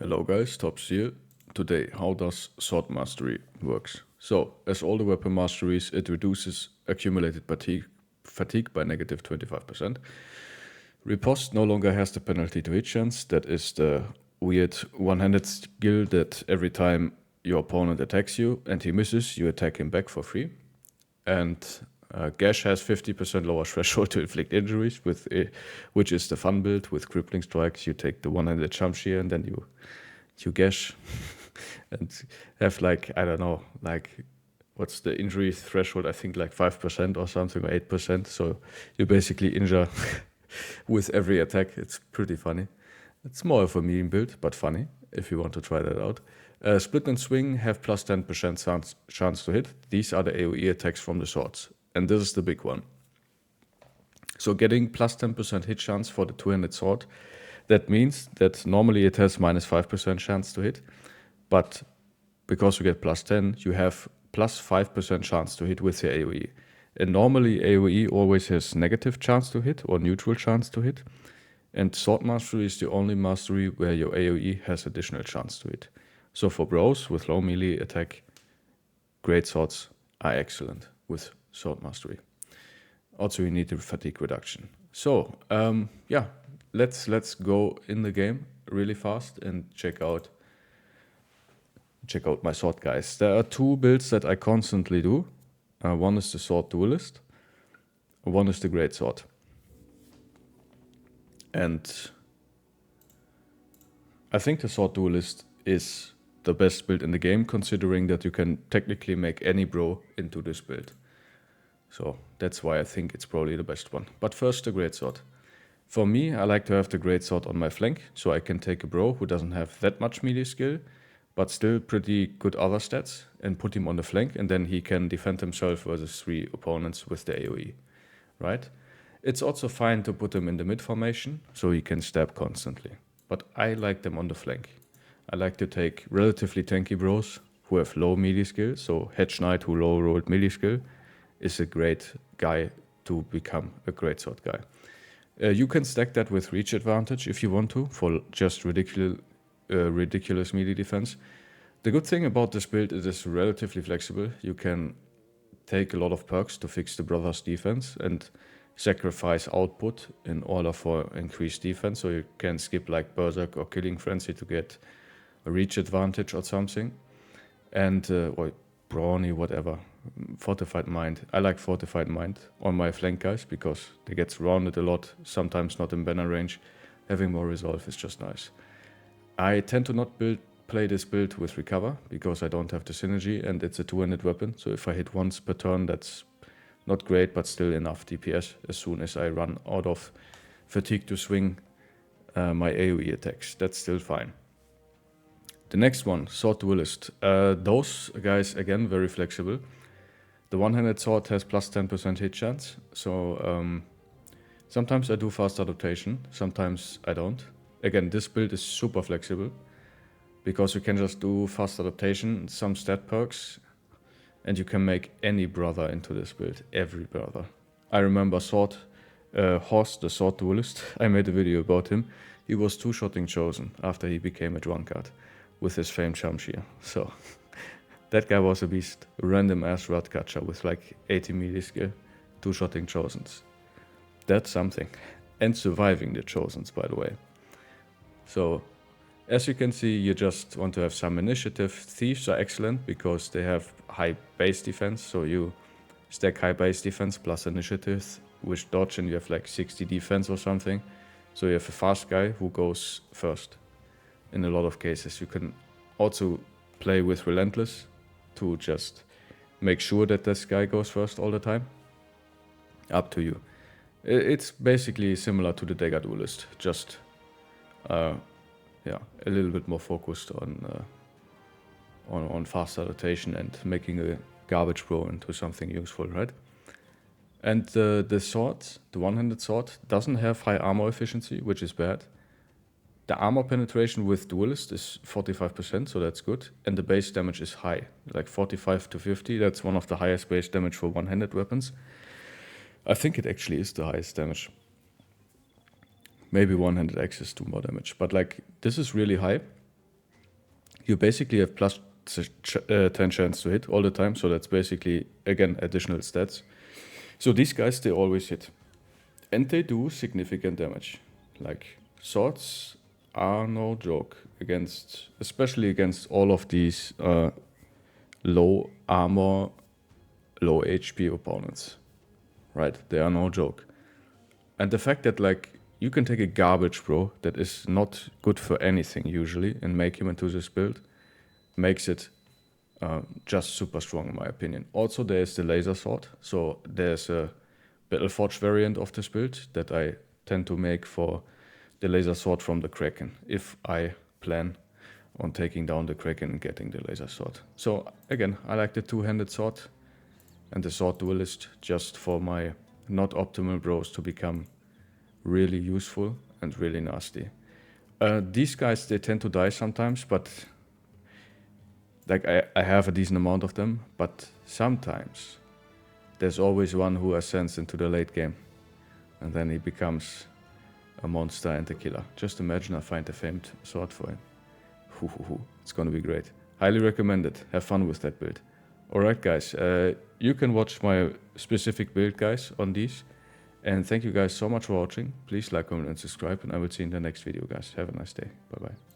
Hello guys, Tops here. Today, how does Sword Mastery works? So, as all the weapon masteries, it reduces accumulated fatigue by negative 25%. Riposte no longer has the penalty to hit chance. That is the weird one-handed skill that every time your opponent attacks you and he misses, you attack him back for free. And Gash has 50% lower threshold to inflict injuries, which is the fun build with crippling strikes. You take the one-handed jump shear and then you gash and have like, I don't know, like what's the injury threshold? I think like 5% or something, or 8%. So you basically injure with every attack. It's pretty funny. It's more of a meme build, but funny if you want to try that out. Split and swing have plus 10% chance to hit. These are the AoE attacks from the swords. And this is the big one. So getting plus 10% hit chance for the two-handed sword, that means that normally it has minus 5% chance to hit. But because you get plus 10, you have plus 5% chance to hit with your AoE. And normally AoE always has negative chance to hit or neutral chance to hit. And Sword Mastery is the only mastery where your AoE has additional chance to hit. So for bros with low melee attack, great swords are excellent with Sword Mastery. Also, you need the fatigue reduction. So, yeah, let's go in the game really fast and check out my sword guys. There are two builds that I constantly do. One is the sword duelist. One is the great sword. And I think the sword duelist is the best build in the game, considering that you can technically make any bro into this build. So that's why I think it's probably the best one. But first, the greatsword. For me, I like to have the greatsword on my flank, so I can take a bro who doesn't have that much melee skill, but still pretty good other stats, and put him on the flank, and then he can defend himself versus 3 opponents with the AoE, right? It's also fine to put him in the mid formation, so he can stab constantly. But I like them on the flank. I like to take relatively tanky bros who have low melee skill, so Hedge Knight who low rolled melee skill is a great guy to become a greatsword guy. You can stack that with reach advantage if you want to, for just ridiculous melee defense. The good thing about this build is it's relatively flexible. You can take a lot of perks to fix the brother's defense and sacrifice output in order for increased defense. So you can skip like Berserk or Killing Frenzy to get a reach advantage or something. And, or Brawny, whatever. Fortified Mind. I like Fortified Mind on my flank guys because they get surrounded a lot, sometimes not in banner range. Having more resolve is just nice. I tend to not play this build with Recover because I don't have the synergy and it's a two-handed weapon. So if I hit once per turn, that's not great, but still enough DPS as soon as I run out of fatigue to swing my AoE attacks. That's still fine. The next one, Sword Duelist. Those guys, again, very flexible. The one-handed sword has plus 10% hit chance, so sometimes I do fast adaptation, sometimes I don't. Again, this build is super flexible, because you can just do fast adaptation, some stat perks, and you can make any brother into this build, every brother. I remember Horst, the Sword Duelist, I made a video about him. He was two-shotting chosen after he became a drunkard with his famed Shamshir, so... That guy was a beast. A random ass rat catcher with like 80 melee skill, two-shotting Chosens. That's something. And surviving the Chosens, by the way. So, as you can see, you just want to have some initiative. Thieves are excellent because they have high base defense. So you stack high base defense plus initiative with dodge and you have like 60 defense or something. So you have a fast guy who goes first. In a lot of cases, you can also play with Relentless to just make sure that this guy goes first all the time. Up to you. It's basically similar to the Dagger Duelist, just yeah, a little bit more focused on fast adaptation and making a garbage bro into something useful, right? And the sword, the one-handed sword, doesn't have high armor efficiency, which is bad. The armor penetration with Duelist is 45%, so that's good. And the base damage is high, like 45 to 50. That's one of the highest base damage for one-handed weapons. I think it actually is the highest damage. Maybe one-handed axes do more damage, but like this is really high. you basically have plus 10 chance to hit all the time. So that's basically, again, additional stats. So these guys, they always hit. And they do significant damage. Like, swords are no joke against, especially against all of these low armor, low HP opponents. Right? They are no joke. And the fact that, like, you can take a garbage bro that is not good for anything usually and make him into this build makes it just super strong in my opinion. Also, there's the laser sword. So there's a Battleforge variant of this build that I tend to make for the laser sword from the Kraken if I plan on taking down the Kraken and getting the laser sword. So again, I like the two-handed sword and the sword duelist just for my not optimal bros to become really useful and really nasty. These guys, they tend to die sometimes, but like I have a decent amount of them, but sometimes there's always one who ascends into the late game and then he becomes a monster and a killer. Just imagine I find a famed sword for him. It's gonna be great. Highly recommend it. Have fun with that build. Alright guys, you can watch my specific build guys on these. And thank you guys so much for watching. Please like, comment and subscribe and I will see you in the next video guys. Have a nice day. Bye bye.